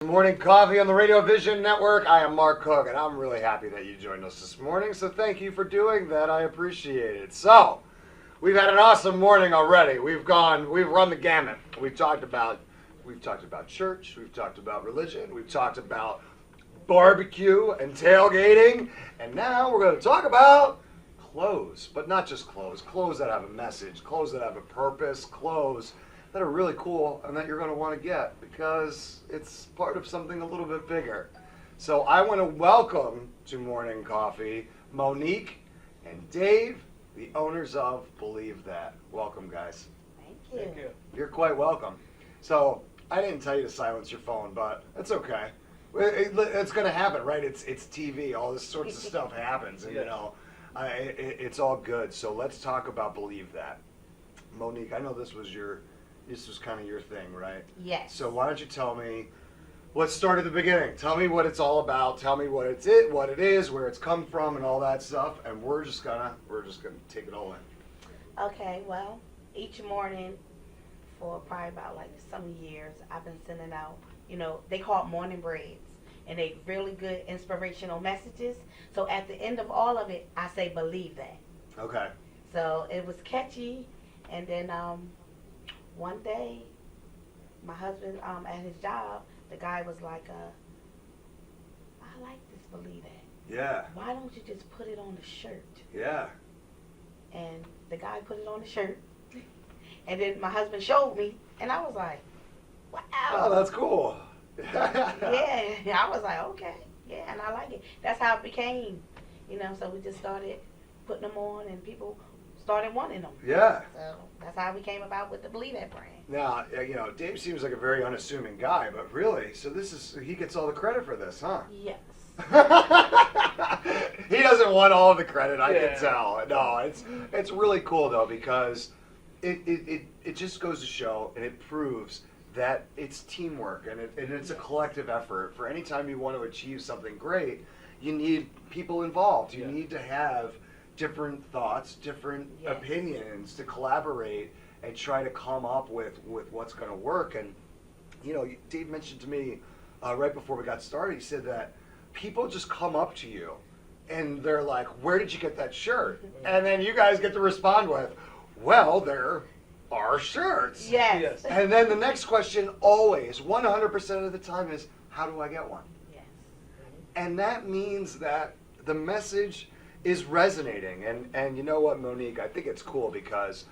Morning Coffee on the Radio Vision Network. I am Mark Cook, and I'm really happy that you joined us this morning. So thank you for doing that. I appreciate it. So we've had an awesome morning already. We've run the gamut. We've talked about church. We've talked about religion. We've talked about barbecue and tailgating, and now we're going to talk about clothes, but not just clothes. Clothes that have a message. Clothes that have a purpose. Clothes that are really cool and that you're going to want to get because it's part of something a little bit bigger. So I want to welcome to Morning Coffee Monique and Dave, the owners of Believe That. Welcome, guys. Thank you. Thank you. You're quite welcome. So I didn't tell you to silence your phone, but it's okay. It's going to happen, right? It's TV. All this sorts of stuff happens, and it's all good. So let's talk about Believe That. Monique, I know this was kind of your thing, right? Yes. So why don't you tell me, let's start at the beginning. Tell me what it's all about. Tell me what it is, where it's come from, and all that stuff. And we're just gonna take it all in. Okay, well, each morning for probably about like some years, I've been sending out, they call it morning breads. And they really good inspirational messages. So at the end of all of it, I say, believe that. Okay. So it was catchy. And then one day, my husband at his job, the guy was like, I like this, believe that. Yeah. Why don't you just put it on the shirt? Yeah. And the guy put it on the shirt. And then my husband showed me, and I was like, wow. Oh, that's cool. Yeah, I was like, okay. Yeah, and I like it. That's how it became, so we just started putting them on, and people started wanting them. Yeah. So that's how we came about with the Believe That brand. Now, Dave seems like a very unassuming guy, but really, so he gets all the credit for this, huh? Yes. He doesn't want all the credit, I Yeah. can tell. No, it's really cool though, because it just goes to show, and it proves that it's teamwork, and it's a collective effort. For any time you want to achieve something great, you need people involved. You need to have different thoughts, different opinions to collaborate and try to come up with what's going to work. And Dave mentioned to me right before we got started, he said that people just come up to you and they're like, where did you get that shirt? And then you guys get to respond with, well, there are shirts. Yes. And then the next question always, 100% of the time, is, how do I get one? Yes. And that means that the message is resonating. And you know what, Monique, I think it's cool because,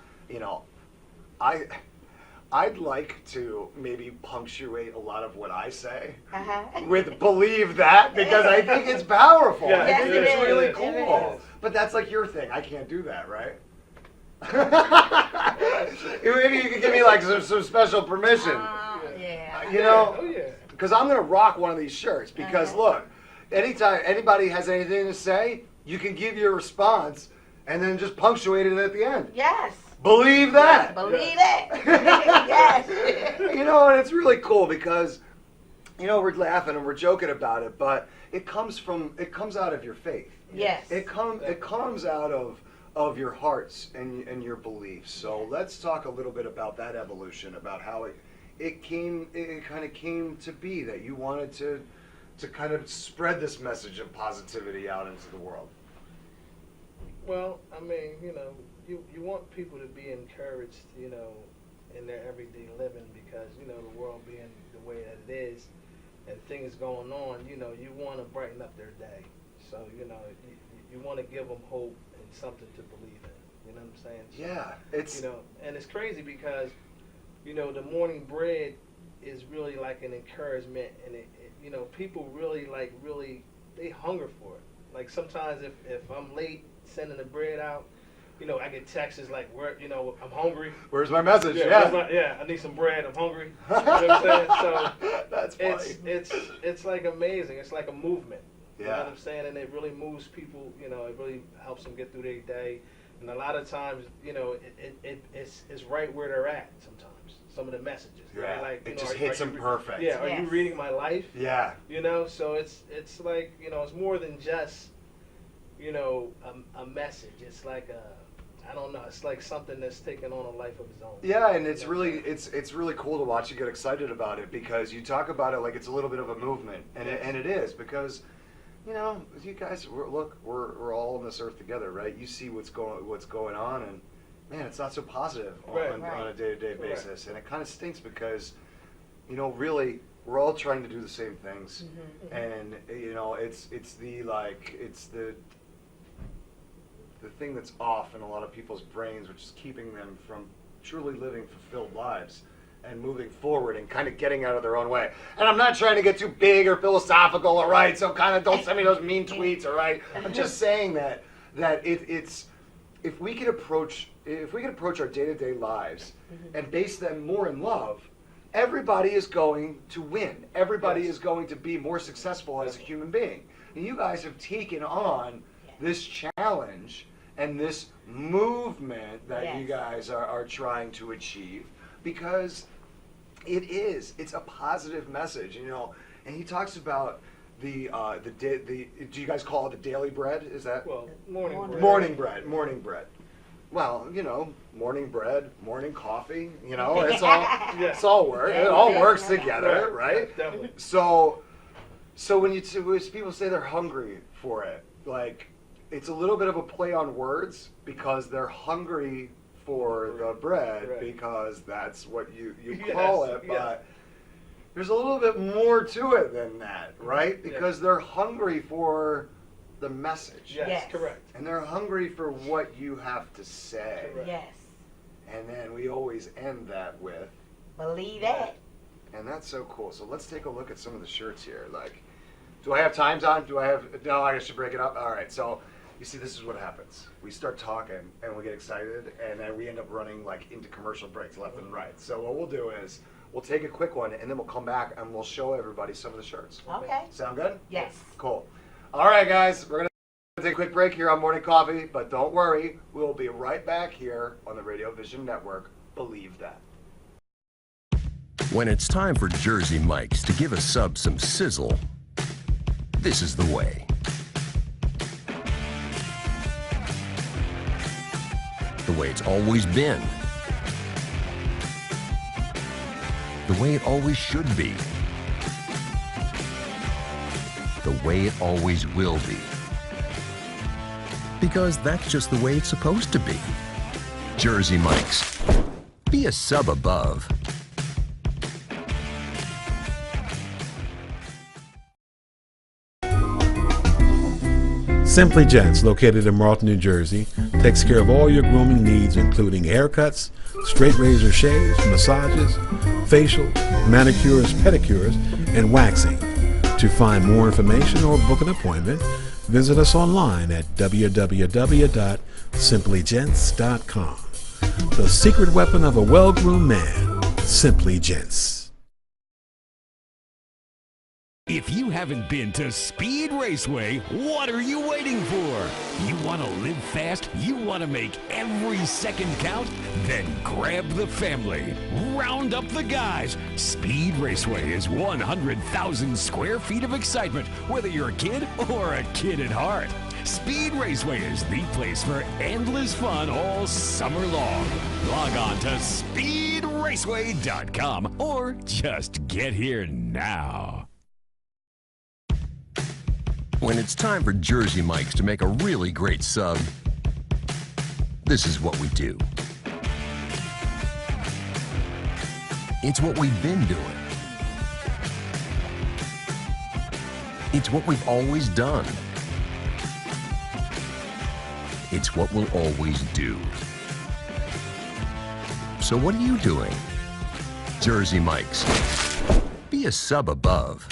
I'd like to maybe punctuate a lot of what I say with Believe That, because I think it's powerful. Yeah, I think it it's is. really It cool. is. But that's like your thing. I can't do that, right? Maybe you could give me like some special permission. Yeah. Oh yeah. Because I'm gonna rock one of these shirts. Because look, anytime anybody has anything to say, you can give your response and then just punctuate it at the end. Yes. Believe that. Believe that. Yes. And it's really cool because, we're laughing and we're joking about it, but it comes out of your faith. Yes. It comes out of your hearts and your beliefs. So let's talk a little bit about that evolution, about how it kind of came to be that you wanted to kind of spread this message of positivity out into the world. Well, I mean, you want people to be encouraged, in their everyday living because, the world being the way that it is and things going on, you want to brighten up their day. So, you want to give them hope and something to believe in. You know what I'm saying? So, Yeah, it's and it's crazy because, the morning bread is really like an encouragement, and people really they hunger for it. Like sometimes if I'm late sending the bread out, I get texts like, where, I'm hungry. Where's my message? I need some bread. I'm hungry. You know what I'm saying? So that's funny. it's like amazing. It's like a movement. You know Yeah. what I'm saying? And it really moves people. It really helps them get through their day. And a lot of times, it's right where they're at. Sometimes some of the messages. Yeah. Right? Like It just hits them perfect. Yeah. Are you Yes. reading my life? Yeah. So it's like it's more than just a message. It's like I don't know. It's like something that's taken on a life of its own. Yeah, and it's really cool to watch you get excited about it, because you talk about it like it's a little bit of a movement, and it is, because you know, you guys, we're all on this earth together, right? You see what's going on, and man, it's not so positive on a day-to-day basis, and it kind of stinks, because you know, really, we're all trying to do the same things, and you know, it's the thing that's off in a lot of people's brains, which is keeping them from truly living fulfilled lives and moving forward and kind of getting out of their own way. And I'm not trying to get too big or philosophical, all right? So kind of don't send me those mean tweets, all right? I'm just saying that it's if we could approach our day-to-day lives and base them more in love, everybody is going to win. Everybody is going to be more successful as a human being. And you guys have taken on this challenge and this movement that you guys are trying to achieve, because it's a positive message, you know. And he talks about the do you guys call it the daily bread? Is that morning bread? Well, you know, morning bread, morning coffee, you know, it's all it all works together, right? Definitely. So when people say they're hungry for it, like, it's a little bit of a play on words, because they're hungry for the bread, because that's what you call it, but there's a little bit more to it than that, right? Because they're hungry for the message. Yes, correct. And they're hungry for what you have to say. Correct. Yes. And then we always end that with, believe that. and that's so cool. So let's take a look at some of the shirts here. Like, do I have times on? No, I should break it up. All right, so you see, this is what happens. We start talking and we get excited, and then we end up running like into commercial breaks left and right. So what we'll do is we'll take a quick one, and then we'll come back and we'll show everybody some of the shirts. Okay. Sound good? Yes. Cool. All right, guys, we're going to take a quick break here on Morning Coffee, but don't worry. We'll be right back here on the Radio Vision Network. Believe that. When it's time for Jersey Mike's to give a sub some sizzle, this is the way. The way it's always been. The way it always should be. The way it always will be. Because that's just the way it's supposed to be. Jersey Mike's. Be a sub above. Simply Gents, located in Marlton, New Jersey, takes care of all your grooming needs, including haircuts, straight razor shaves, massages, facial, manicures, pedicures, and waxing. To find more information or book an appointment, visit us online at www.simplygents.com. The secret weapon of a well-groomed man, Simply Gents. If you haven't been to Speed Raceway, what are you waiting for? You want to live fast? You want to make every second count? Then grab the family. Round up the guys. Speed Raceway is 100,000 square feet of excitement, whether you're a kid or a kid at heart. Speed Raceway is the place for endless fun all summer long. Log on to speedraceway.com or just get here now. When it's time for Jersey Mike's to make a really great sub, this is what we do. It's what we've been doing. It's what we've always done. It's what we'll always do. So what are you doing? Jersey Mike's. Be a sub above.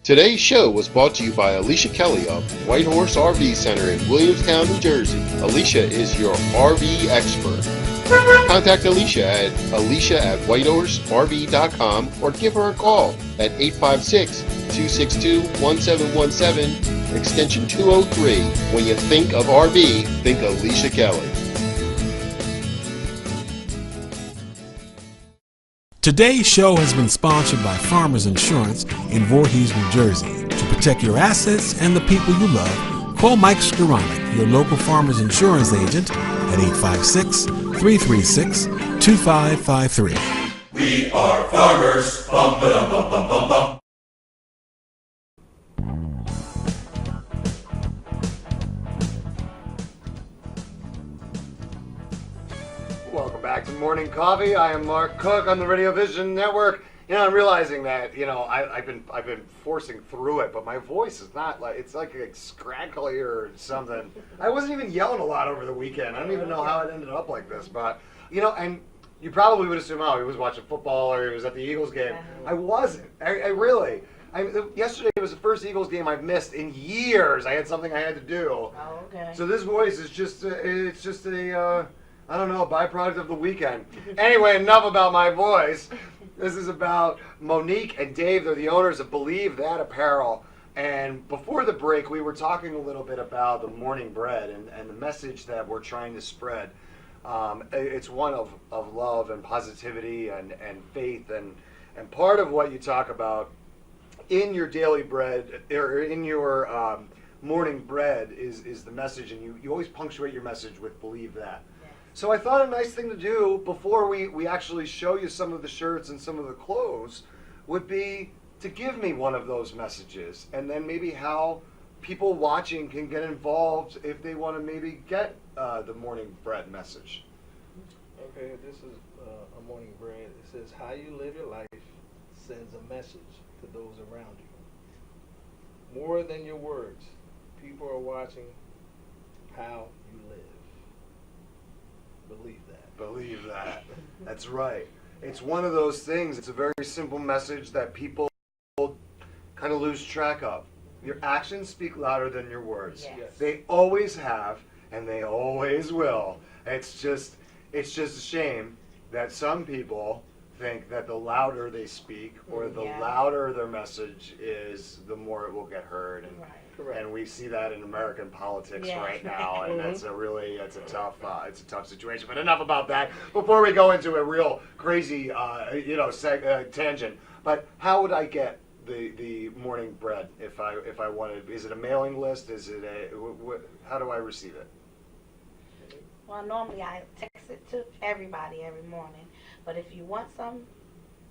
Today's show was brought to you by Alicia Kelly of White Horse RV Center in Williamstown, New Jersey. Alicia is your RV expert. Contact Alicia at whitehorserv.com or give her a call at 856-262-1717, extension 203. When you think of RV, think Alicia Kelly. Today's show has been sponsored by Farmers Insurance in Voorhees, New Jersey. To protect your assets and the people you love, call Mike Skoranek, your local farmer's insurance agent, at 856-336-2553. We are farmers. Bum, ba-dum, bum, bum, bum, bum. Welcome back to Morning Coffee. I am Mark Cook on the Radio Vision Network. You know, I'm realizing that, you know, I've been forcing through it, but my voice is not like, it's like scraggly or something. I wasn't even yelling a lot over the weekend. I don't even know how it ended up like this, but, you know, and you probably would assume, oh, he was watching football or he was at the Eagles game. I wasn't. I really. Yesterday was the first Eagles game I've missed in years. I had something I had to do. Oh, okay. So this voice is just, it's just a, I don't know, a byproduct of the weekend. Anyway, enough about my voice. This is about Monique and Dave. They're the owners of Believe That Apparel. And before the break, we were talking a little bit about the morning bread and the message that we're trying to spread. It's one of love and positivity and faith. And part of what you talk about in your daily bread, or in your morning bread, is the message. And you always punctuate your message with Believe That. So I thought a nice thing to do before we actually show you some of the shirts and some of the clothes would be to give me one of those messages, and then maybe how people watching can get involved if they want to maybe get the morning bread message. Okay, this is a morning bread. It says, how you live your life sends a message to those around you. More than your words, people are watching how you live. Believe that. Believe that. That's right. It's one of those things. It's a very simple message that people kind of lose track of. Your actions speak louder than your words. Yes. They always have, and they always will. It's just a shame that some people think that the louder they speak or the louder their message is, the more it will get heard. And, and we see that in American politics right now, and it's a tough situation. But enough about that. Before we go into a real crazy tangent, but how would I get the morning bread if I wanted? Is it a mailing list? Is it how do I receive it? Well, normally I text it to everybody every morning. But if you want some,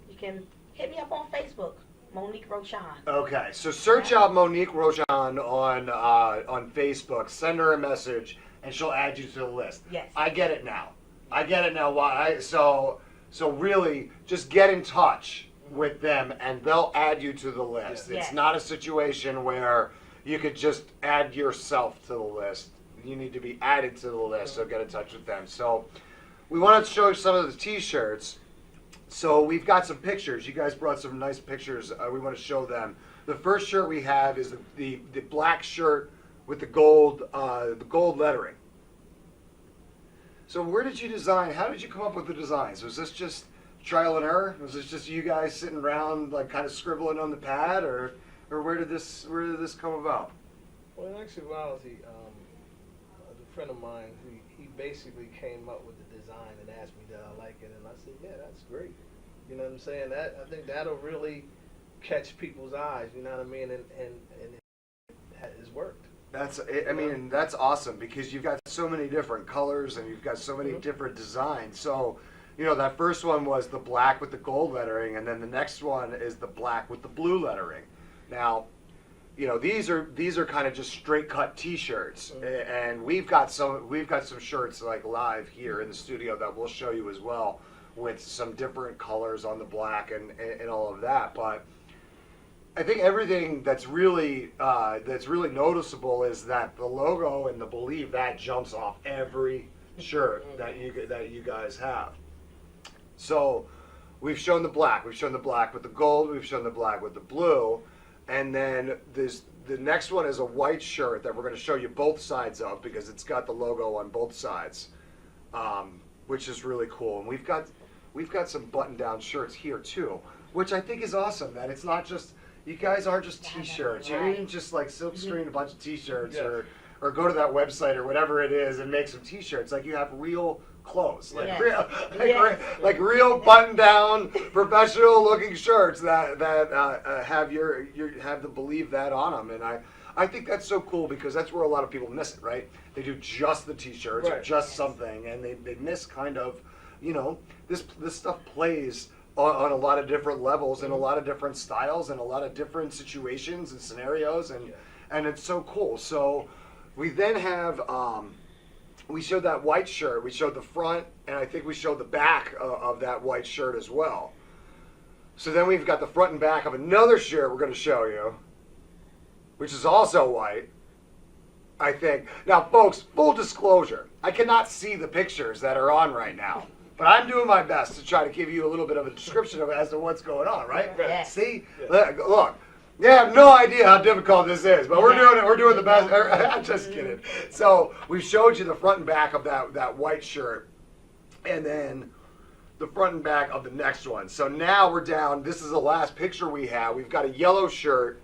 you can hit me up on Facebook, Monique Rochan. Okay, so search out Monique Rochan on Facebook. Send her a message, and she'll add you to the list. Yes. I get it now. Why? So really, just get in touch with them, and they'll add you to the list. Yes. It's not a situation where you could just add yourself to the list. You need to be added to the list, so get in touch with them. So we wanted to show you some of the t-shirts. So we've got some pictures. You guys brought some nice pictures. We want to show them. The first shirt we have is the black shirt with the gold lettering. So where did you design? How did you come up with the designs? Was this just trial and error? Was this just you guys sitting around like kind of scribbling on the pad, or where did this come about? Well, in actuality, a friend of mine, he basically came up with the design and asked me did I like it, and I said, yeah, that's great. You know what I'm saying? I think that'll really catch people's eyes. You know what I mean? And it has worked. That's awesome, because you've got so many different colors and you've got so many different designs. So, you know, that first one was the black with the gold lettering, and then the next one is the black with the blue lettering. Now, you know, these are kind of just straight cut T-shirts, and we've got some shirts like live here in the studio that we'll show you as well, with some different colors on the black and all of that. But I think everything that's really noticeable is that the logo and the Believe That jumps off every shirt that you guys have. So we've shown the black with the gold, we've shown the black with the blue. And then the next one is a white shirt that we're going to show you both sides of, because it's got the logo on both sides, which is really cool. And we've got some button-down shirts here too, which I think is awesome. That it's not just, you guys aren't just T-shirts. You didn't just like silk screen a bunch of T-shirts or go to that website or whatever it is and make some T-shirts. Like, you have real clothes, like Yes. real, Yes. like real button-down, professional-looking shirts that have have the believe that on them, and I think that's so cool because that's where a lot of people miss it, right? They do just the t-shirts or Right. just something, and they miss kind of, this stuff plays on a lot of different levels and a lot of different styles and a lot of different situations and scenarios, and it's so cool. So we then have we showed that white shirt, we showed the front, and I think we showed the back of that white shirt as well. So then we've got the front and back of another shirt we're going to show you, which is also white, I think. Now, folks, full disclosure, I cannot see the pictures that are on right now, but I'm doing my best to try to give you a little bit of a description of as to what's going on, right? Yes. See? Look. You have no idea how difficult this is, but we're doing it. We're doing the best. I'm just kidding. So we showed you the front and back of that white shirt, and then the front and back of the next one. So now we're down. This is the last picture we have. We've got a yellow shirt,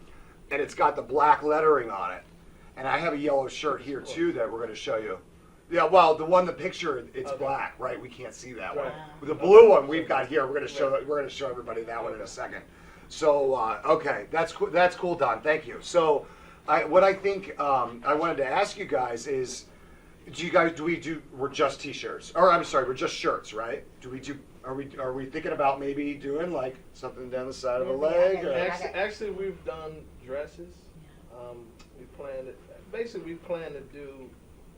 and it's got the black lettering on it. And I have a yellow shirt here too that we're going to show you. Yeah, well, the picture, it's black, right? We can't see that one. The blue one we've got here. We're going to show. We're going to show everybody that one in a second. So okay, that's cool. That's cool, Don. Thank you. So, what I think I wanted to ask you guys is, we're just t-shirts, or I'm sorry, we're just shirts, right? Are we thinking about maybe doing like something down the side of a leg? Or? Actually, we've done dresses. We plan to do,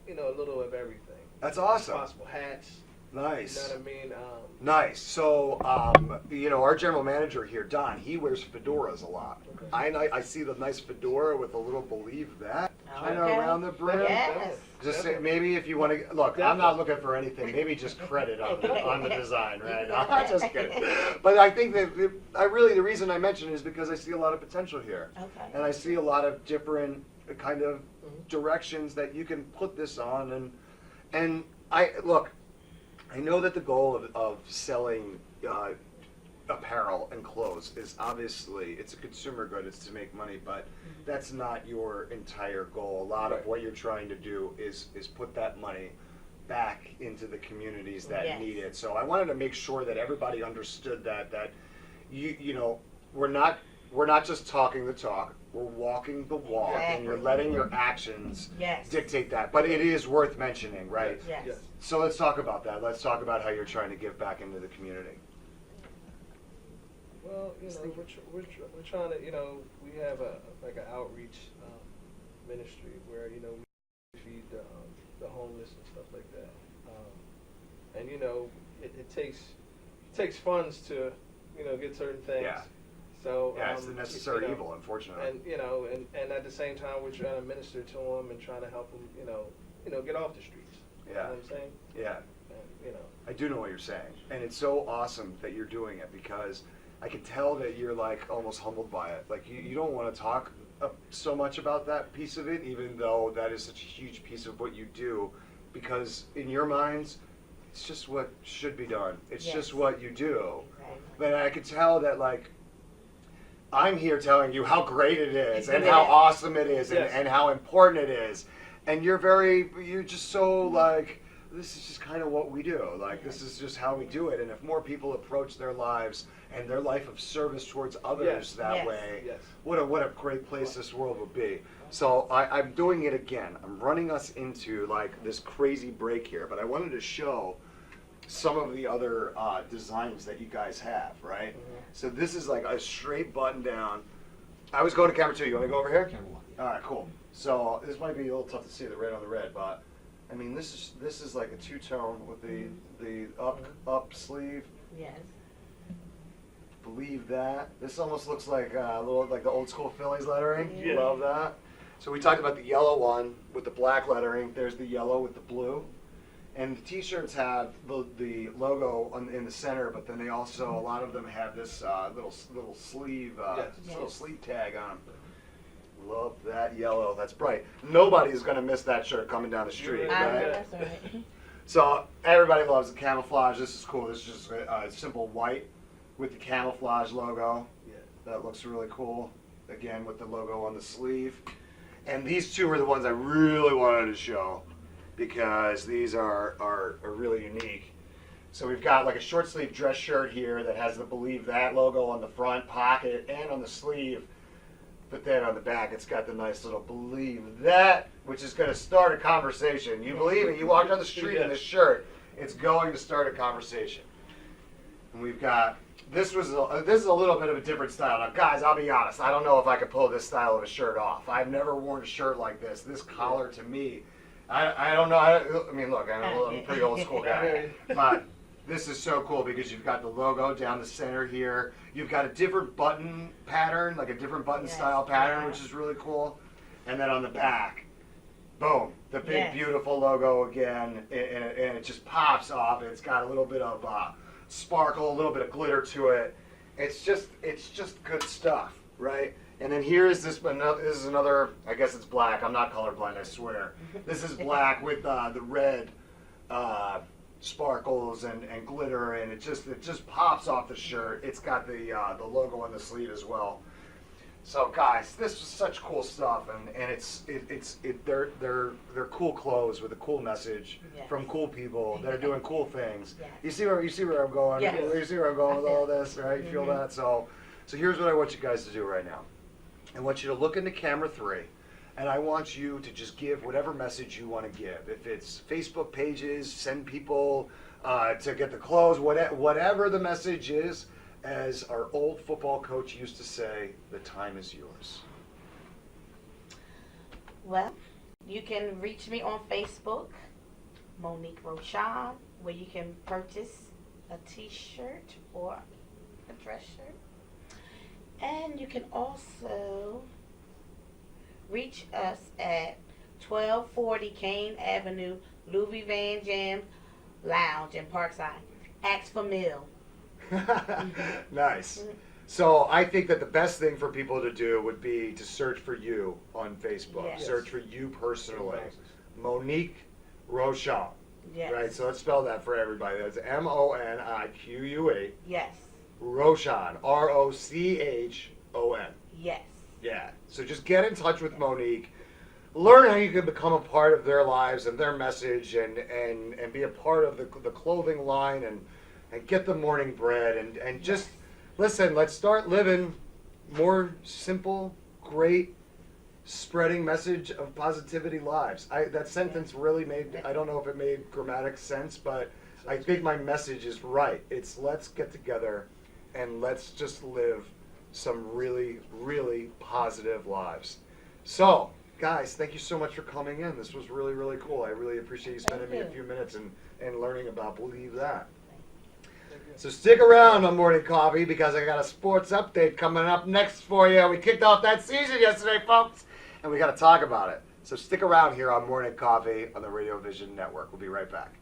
a little of everything. That's awesome. Possible hats. Nice. You know what I mean? Nice. So, our general manager here, Don, he wears fedoras a lot. Okay. I see the nice fedora with a little believe that kind of around the brim. Yes. Just maybe if you want to look, I'm not looking for anything. Maybe just credit on the design, right? No, I'm just kidding. But I think that the reason I mention it is because I see a lot of potential here, and I see a lot of different kind of directions that you can put this on, and I know that the goal of selling apparel and clothes is obviously, it's a consumer good, it's to make money, but that's not your entire goal. A lot of what you're trying to do is put that money back into the communities that need it. So I wanted to make sure that everybody understood that we're not just talking the talk, we're walking the walk, and you're letting your actions dictate that. But it is worth mentioning, right? Yes. So let's talk about that. Let's talk about how you're trying to give back into the community. Well, we're trying to, we have an outreach ministry where, we feed the homeless and stuff like that. And, it takes funds to, get certain things. Yeah. So it's the necessary evil, unfortunately. And and at the same time, we're trying to minister to them and trying to help them, get off the streets. Yeah. You know what I'm saying? Yeah. And, I do know what you're saying, and it's so awesome that you're doing it because I can tell that you're like almost humbled by it. Like you don't want to talk so much about that piece of it, even though that is such a huge piece of what you do, because in your minds, it's just what should be done. It's just what you do. Right. But I could tell that like. I'm here telling you how great it is and how awesome it is and how important it is. And you're just so like, this is just kind of what we do. Like, this is just how we do it. And if more people approach their lives and their life of service towards others that way, what a great place this world would be. So I'm doing it again. I'm running us into like this crazy break here, but I wanted to show some of the other designs that you guys have, right? So this is like a straight button down. I was going to camera 2. You want to go over here? Camera 1. All right, cool. So this might be a little tough to see the red on the red, but I mean this is like a two-tone with the up sleeve. Yes. Believe that. This almost looks like a little like the old school Phillies lettering. Yeah. Love that. So we talked about the yellow one with the black lettering. There's the yellow with the blue. And the t-shirts have the logo in the center, but then they also, a lot of them have this little sleeve little sleeve tag on them. Love that yellow. That's bright. Nobody is going to miss that shirt coming down the street, right? That's right. So everybody loves the camouflage. This is cool. This is just a simple white with the camouflage logo. Yeah. That looks really cool. Again, with the logo on the sleeve. And these two are the ones I really wanted to show, because these are really unique. So we've got like a short sleeve dress shirt here that has the Believe That logo on the front pocket and on the sleeve. But then on the back, it's got the nice little Believe That, which is going to start a conversation. You believe it. You walk down the street in this shirt, it's going to start a conversation. And we've got, this is a little bit of a different style. Now, guys, I'll be honest. I don't know if I could pull this style of a shirt off. I've never worn a shirt like this. This collar, to me, I don't know. I mean, look, I'm a pretty old school guy. But this is so cool because you've got the logo down the center here. You've got a different button pattern, like a different button style pattern, which is really cool. And then on the back, boom, the big beautiful logo again, and it just pops off. It's got a little bit of sparkle, a little bit of glitter to it. It's just good stuff, right? And then here is this is another. I guess it's black. I'm not colorblind, I swear. This is black with the red sparkles and glitter, and it just pops off the shirt. It's got the logo on the sleeve as well. So guys, this is such cool stuff, and they're cool clothes with a cool message from cool people that are doing cool things. You see where I'm going? Yes. You see where I'm going with all this, right? You feel that? So here's what I want you guys to do right now. I want you to look into camera 3, and I want you to just give whatever message you want to give. If it's Facebook pages, send people to get the clothes, whatever the message is. As our old football coach used to say, the time is yours. Well, you can reach me on Facebook, Monique Rochan, where you can purchase a t-shirt or a dress shirt. And you can also reach us at 1240 Kane Avenue, Louis Van Jam Lounge in Parkside. Ask for Mill. Nice. So I think that the best thing for people to do would be to search for you on Facebook. Yes. Search for you personally. Monique Rochan. Yes. Right? So let's spell that for everybody. That's Monique. Yes. Rochan. Rochon. Yes. Yeah. So just get in touch with Monique. Learn how you can become a part of their lives and their message and be a part of the clothing line and get the morning bread and just listen, let's start living more simple, great, spreading message of positivity lives. That sentence really made, I don't know if it made grammatic sense, but I think my message is right. It's let's get together and let's just live some really, really positive lives. So, guys, thank you so much for coming in. This was really, really cool. I really appreciate you spending me a few minutes and learning about Believe That. So stick around on Morning Coffee because I got a sports update coming up next for you. We kicked off that season yesterday, folks, and we got to talk about it. So stick around here on Morning Coffee on the Radio Vision Network. We'll be right back.